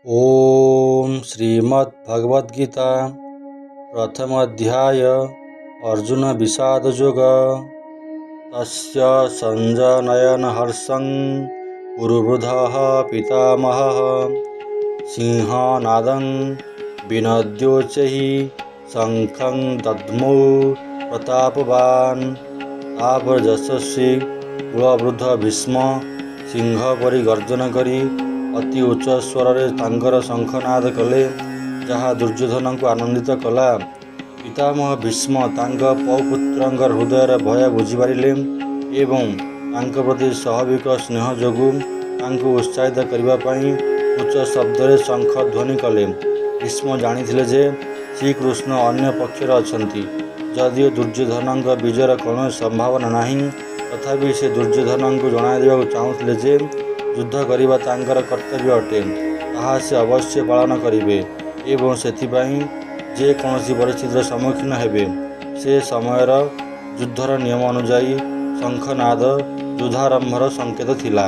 ओम श्रीमद्भगवद्गीता प्रथम अध्याय अर्जुन विषाद योग तस्य संजनयन हर्षं कुरुवृधः पितामहः सिंहनादं विनद्योच्चैः शंखं दद्मौ प्रतापवान् तापजशस्वी कुलवृद्ध भीष्म सिंह परि गर्जन करी अति उच्च स्वରରେ ତାଙ୍କର ଶଙ୍ଖନାଦ କଲେ, ଯାହା ଦୁର୍ଯ୍ୟୋଧନଙ୍କୁ ଆନନ୍ଦିତ କଲା। ପିତାମହ ଭୀଷ୍ମ ତାଙ୍କ ପୌପୁତ୍ରଙ୍କ ହୃଦୟର ଭୟ ବୁଝିପାରିଲେ ଏବଂ ତାଙ୍କ ପ୍ରତି ସ୍ୱାଭାବିକ ସ୍ନେହ ଯୋଗୁଁ ତାଙ୍କୁ ଉତ୍ସାହିତ କରିବା ପାଇଁ ଉଚ୍ଚ ଶବ୍ଦରେ ଶଙ୍ଖ ଧ୍ୱନି କଲେ। ଭୀଷ୍ମ ଜାଣିଥିଲେ ଯେ ଶ୍ରୀକୃଷ୍ଣ ଅନ୍ୟ ପକ୍ଷରେ ଅଛନ୍ତି। ଯଦିଓ ଦୁର୍ଯ୍ୟୋଧନଙ୍କ ବିଜୟର କୌଣସି ସମ୍ଭାବନା ନାହିଁ, ତଥାପି ସେ ଦୁର୍ଯ୍ୟୋଧନଙ୍କୁ ଜଣାଇ ଦେବାକୁ ଚାହୁଁଥିଲେ ଯେ ଯୁଦ୍ଧ କରିବା ତାଙ୍କର କର୍ତ୍ତବ୍ୟ ଅଟେ, ତାହା ସେ ଅବଶ୍ୟ ପାଳନ କରିବେ ଏବଂ ସେଥିପାଇଁ ଯେ କୌଣସି ପରିସ୍ଥିତିର ସମ୍ମୁଖୀନ ହେବେ। ସେ ସମୟର ଯୁଦ୍ଧର ନିୟମ ଅନୁଯାୟୀ ଶଙ୍ଖନାଦ ଯୁଦ୍ଧାରମ୍ଭର ସଂକେତ ଥିଲା।